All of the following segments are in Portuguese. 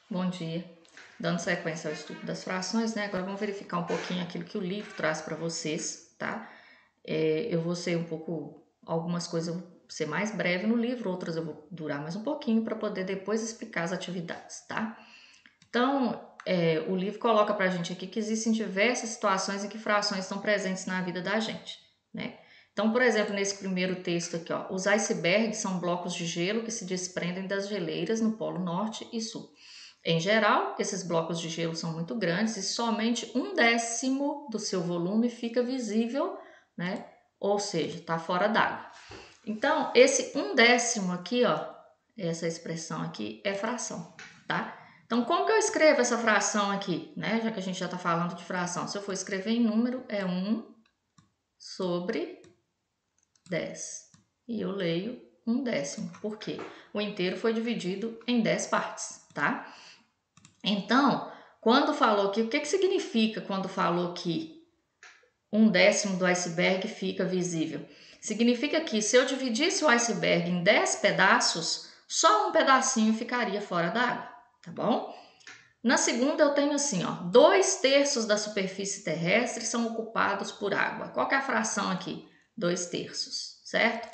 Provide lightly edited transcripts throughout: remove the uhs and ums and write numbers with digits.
Bom dia. Dando sequência ao estudo das frações, né? Agora vamos verificar um pouquinho aquilo que o livro traz para vocês, tá? Eu vou ser algumas coisas eu vou ser mais breve no livro, outras eu vou durar mais um pouquinho para poder depois explicar as atividades, tá? Então, o livro coloca para a gente aqui que existem diversas situações em que frações estão presentes na vida da gente, né? Então, por exemplo, nesse primeiro texto aqui, ó, os icebergs são blocos de gelo que se desprendem das geleiras no Polo Norte e Sul. Em geral, esses blocos de gelo são muito grandes e somente 1/10 do seu volume fica visível, né? Ou seja, está fora d'água. Então, esse 1/10 aqui, ó, essa expressão aqui é fração, tá? Então, como que eu escrevo essa fração aqui, né? Já que a gente já está falando de fração. Se eu for escrever em número, é 1/10. E eu leio 1/10. Por quê? O inteiro foi dividido em 10 partes, tá? Então, quando falou que, o que significa quando falou que 1/10 do iceberg fica visível? Significa que se eu dividisse o iceberg em 10 pedaços, só um pedacinho ficaria fora d'água, tá bom? Na segunda eu tenho assim, ó, 2/3 da superfície terrestre são ocupados por água. Qual que é a fração aqui? 2/3, certo?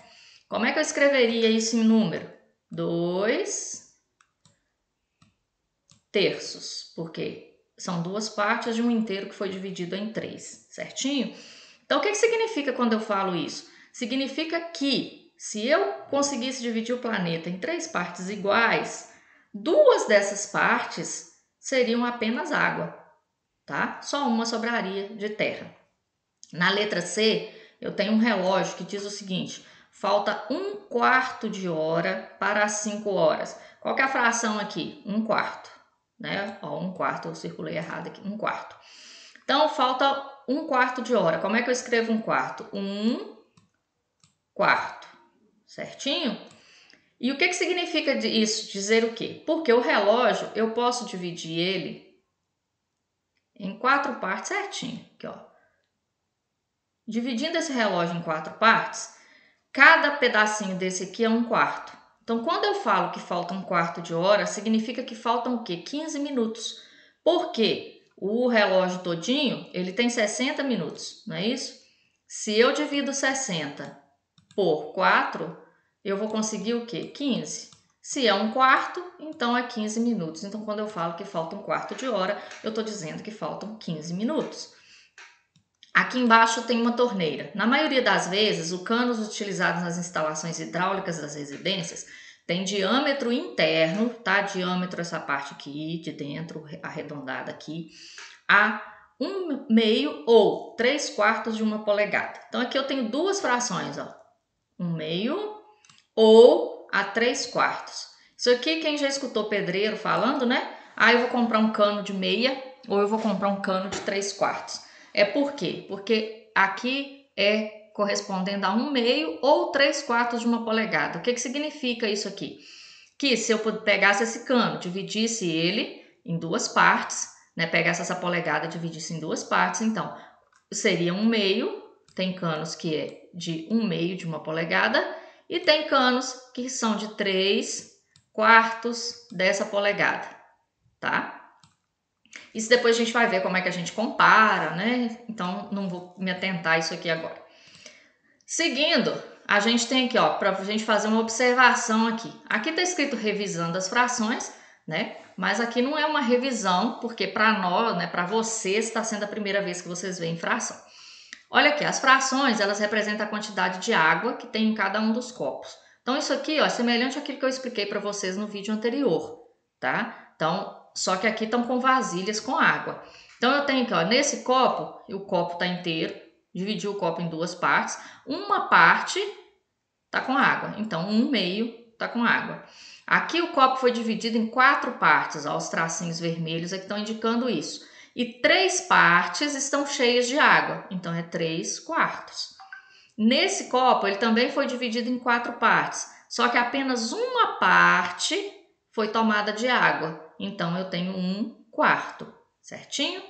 Como é que eu escreveria isso em número? 2/3, porque são duas partes de um inteiro que foi dividido em 3, certinho? Então, o que significa quando eu falo isso? Significa que se eu conseguisse dividir o planeta em 3 partes iguais, 2 dessas partes seriam apenas água, tá? Só uma sobraria de terra. Na letra C, eu tenho um relógio que diz o seguinte: falta 1/4 de hora para as 5 horas. Qual que é a fração aqui? 1/4, né? Ó, 1/4, eu circulei errado aqui, 1/4. Então, falta 1/4 de hora. Como é que eu escrevo 1/4? 1/4, certinho? E o que significa isso? Dizer o quê? Porque o relógio, eu posso dividir ele em 4 partes certinho, aqui, ó. Dividindo esse relógio em 4 partes, cada pedacinho desse aqui é 1/4. Então, quando eu falo que falta 1/4 de hora, significa que faltam o quê? 15 minutos. Por quê? O relógio todinho, ele tem 60 minutos, não é isso? Se eu divido 60 por 4, eu vou conseguir o quê? 15. Se é 1/4, então é 15 minutos. Então, quando eu falo que falta 1/4 de hora, eu estou dizendo que faltam 15 minutos. Aqui embaixo tem uma torneira. Na maioria das vezes, o cano utilizado nas instalações hidráulicas das residências tem diâmetro interno, tá? Diâmetro essa parte aqui de dentro, arredondada aqui, a 1/2 ou 3/4 de uma polegada. Então aqui eu tenho duas frações, ó. 1/2 ou a 3/4. Isso aqui quem já escutou pedreiro falando, né? Ah, eu vou comprar um cano de meia ou eu vou comprar um cano de 3/4. É por quê? Porque aqui é correspondendo a 1/2 ou 3/4 de uma polegada. O que significa isso aqui? Que se eu pegasse esse cano, dividisse ele em duas partes, né? Pegasse essa polegada e dividisse em duas partes, então seria 1/2. Tem canos que é de 1/2 de uma polegada e tem canos que são de 3/4 dessa polegada, tá? Isso depois a gente vai ver como é que a gente compara, né? Então, não vou me atentar a isso aqui agora. Seguindo, a gente tem aqui, ó, para a gente fazer uma observação aqui. Aqui tá escrito revisando as frações, né? Mas aqui não é uma revisão, porque para nós, né, para vocês, está sendo a primeira vez que vocês veem fração. Olha aqui, as frações, elas representam a quantidade de água que tem em cada um dos copos. Então, isso aqui, ó, é semelhante àquilo que eu expliquei para vocês no vídeo anterior, tá? Então, só que aqui estão com vasilhas com água. Então, eu tenho aqui, ó, nesse copo, o copo tá inteiro, dividi o copo em duas partes. Uma parte tá com água, então 1/2 tá com água. Aqui o copo foi dividido em 4 partes, ó, os tracinhos vermelhos aqui estão indicando isso. E 3 partes estão cheias de água, então é 3/4. Nesse copo, ele também foi dividido em 4 partes, só que apenas uma parte foi tomada de água, então eu tenho 1/4, certinho?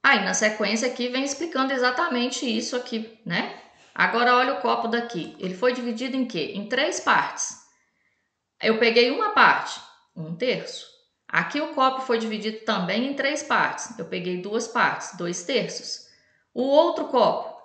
Aí na sequência aqui vem explicando exatamente isso aqui, né? Agora olha o copo daqui, ele foi dividido em quê? Em 3 partes. Eu peguei uma parte, 1/3. Aqui o copo foi dividido também em 3 partes. Eu peguei 2 partes, 2/3. O outro copo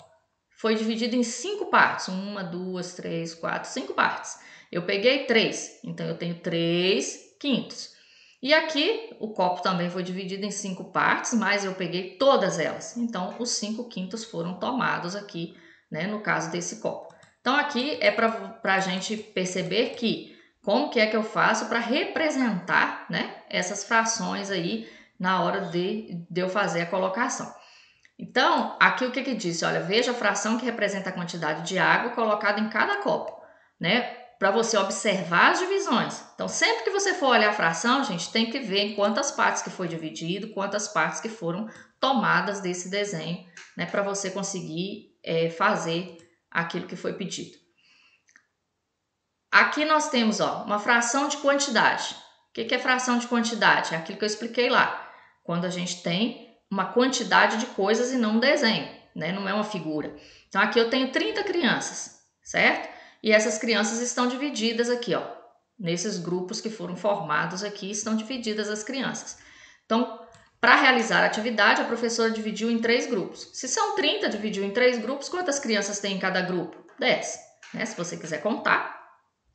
foi dividido em 5 partes. 1, 2, 3, 4, 5 partes. Eu peguei 3, então eu tenho 3/5. E aqui o copo também foi dividido em 5 partes, mas eu peguei todas elas. Então os 5/5 foram tomados aqui, né, no caso desse copo. Então aqui é para a gente perceber que como que é que eu faço para representar, né, essas frações aí na hora de eu fazer a colocação. Então, aqui o que que diz? Olha, veja a fração que representa a quantidade de água colocada em cada copo, né? Para você observar as divisões. Então, sempre que você for olhar a fração, gente, tem que ver em quantas partes que foi dividido, quantas partes que foram tomadas desse desenho, né? Para você conseguir fazer aquilo que foi pedido. Aqui nós temos, ó, uma fração de quantidade. O que é fração de quantidade? É aquilo que eu expliquei lá. Quando a gente tem uma quantidade de coisas e não um desenho, né? Não é uma figura. Então aqui eu tenho 30 crianças, certo? E essas crianças estão divididas aqui, ó. Nesses grupos que foram formados aqui, estão divididas as crianças. Então, para realizar a atividade, a professora dividiu em 3 grupos. Se são 30, dividiu em 3 grupos, quantas crianças tem em cada grupo? 10, né? Se você quiser contar.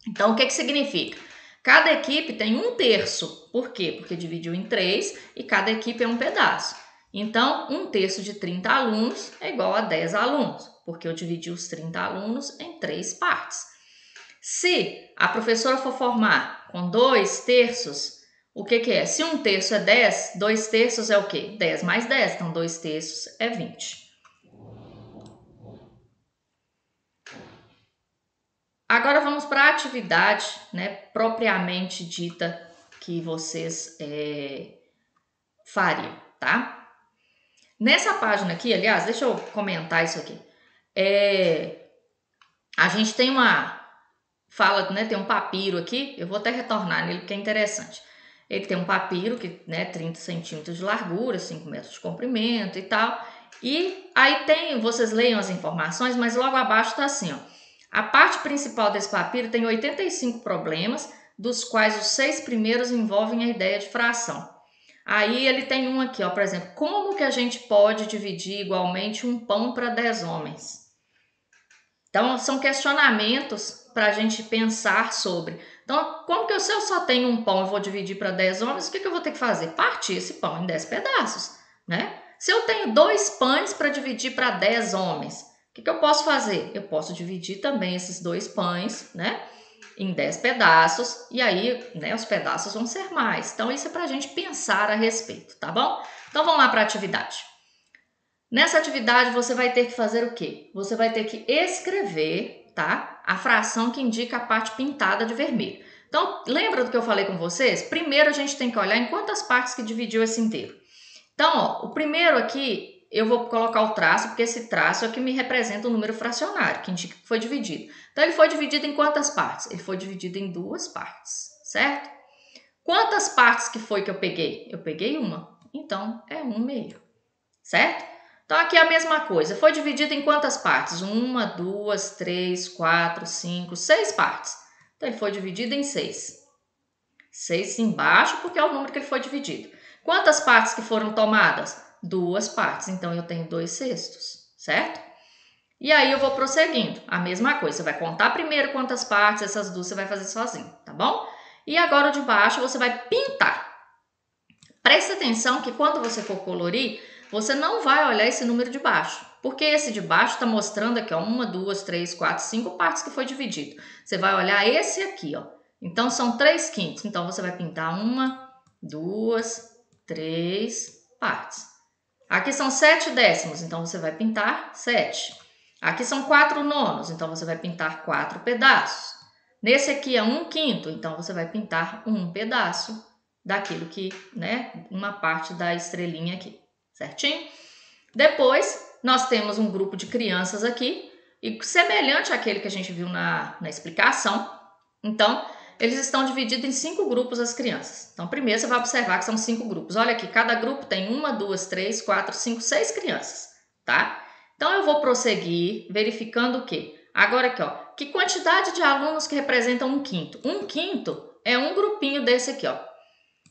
Então, o que significa? Cada equipe tem 1/3. Por quê? Porque dividiu em 3 e cada equipe é um pedaço. Então, 1/3 de 30 alunos é igual a 10 alunos, porque eu dividi os 30 alunos em 3 partes. Se a professora for formar com 2/3, o que é? Se 1/3 é 10, 2/3 é o quê? 10 mais 10, então 2/3 é 20. Agora vamos para a atividade, né, propriamente dita que vocês fariam, tá? Nessa página aqui, aliás, deixa eu comentar isso aqui. A gente tem fala, né, tem um papiro aqui, eu vou até retornar nele porque é interessante. Ele tem um papiro que, né, 30 centímetros de largura, 5 metros de comprimento e tal. E aí vocês leiam as informações, mas logo abaixo tá assim, ó. A parte principal desse papiro tem 85 problemas, dos quais os 6 primeiros envolvem a ideia de fração. Aí ele tem um aqui, ó, por exemplo, como que a gente pode dividir igualmente um pão para 10 homens? Então, são questionamentos para a gente pensar sobre. Então, como que se eu só tenho um pão e vou dividir para 10 homens, o que eu vou ter que fazer? Partir esse pão em 10 pedaços, né? Se eu tenho 2 pães para dividir para 10 homens, o que eu posso fazer? Eu posso dividir também esses 2 pães, né, em 10 pedaços, e aí, né, os pedaços vão ser mais. Então, isso é para a gente pensar a respeito, tá bom? Então, vamos lá para a atividade. Nessa atividade, você vai ter que fazer o quê? Você vai ter que escrever, tá, a fração que indica a parte pintada de vermelho. Então, lembra do que eu falei com vocês? Primeiro, a gente tem que olhar em quantas partes que dividiu esse inteiro. Então, ó, o primeiro aqui, eu vou colocar o traço, porque esse traço é que me representa o número fracionário, que indica que foi dividido. Então, ele foi dividido em quantas partes? Ele foi dividido em 2 partes, certo? Quantas partes que foi que eu peguei? Eu peguei uma, então é 1/2, certo? Então, aqui é a mesma coisa. Foi dividido em quantas partes? 1, 2, 3, 4, 5, 6 partes. Então, ele foi dividido em 6. 6 embaixo, porque é o número que ele foi dividido. Quantas partes que foram tomadas? 2 partes, então eu tenho 2/6, certo? E aí eu vou prosseguindo, a mesma coisa, você vai contar primeiro quantas partes, essas 2 você vai fazer sozinho, tá bom? E agora o de baixo você vai pintar. Presta atenção que quando você for colorir, você não vai olhar esse número de baixo, porque esse de baixo está mostrando aqui, ó, 1, 2, 3, 4, 5 partes que foi dividido. Você vai olhar esse aqui, ó. Então são 3/5, então você vai pintar 1, 2, 3 partes. Aqui são 7 décimos, então você vai pintar 7. Aqui são 4 nonos, então você vai pintar 4 pedaços. Nesse aqui é 1/5, então você vai pintar um pedaço daquilo que, né, uma parte da estrelinha aqui, certinho? Depois, nós temos um grupo de crianças aqui, e semelhante àquele que a gente viu na explicação, então, eles estão divididos em 5 grupos as crianças. Então, primeiro você vai observar que são 5 grupos. Olha aqui, cada grupo tem 1, 2, 3, 4, 5, 6 crianças, tá? Então, eu vou prosseguir verificando o quê? Agora aqui, ó, que quantidade de alunos que representam um quinto? Um quinto é um grupinho desse aqui, ó.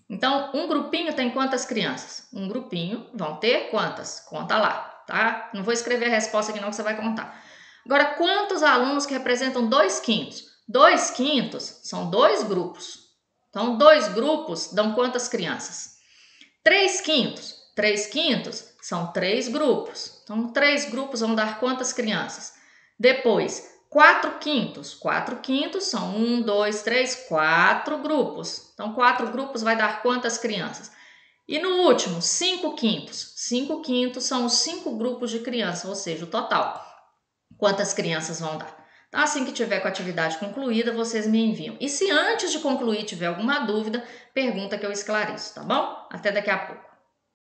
Então, um grupinho tem quantas crianças? Um grupinho vão ter quantas? Conta lá, tá? Não vou escrever a resposta aqui não que você vai contar. Agora, quantos alunos que representam 2 quintos? 2 quintos são 2 grupos. Então, 2 grupos dão quantas crianças? 3 quintos. 3 quintos são 3 grupos. Então, 3 grupos vão dar quantas crianças? Depois, 4 quintos. 4 quintos são 1, 2, 3, 4 grupos. Então, 4 grupos vai dar quantas crianças? E no último, 5 quintos. 5 quintos são os 5 grupos de crianças, ou seja, o total. Quantas crianças vão dar? Então, assim que tiver com a atividade concluída, vocês me enviam. E se antes de concluir tiver alguma dúvida, pergunta que eu esclareço, tá bom? Até daqui a pouco.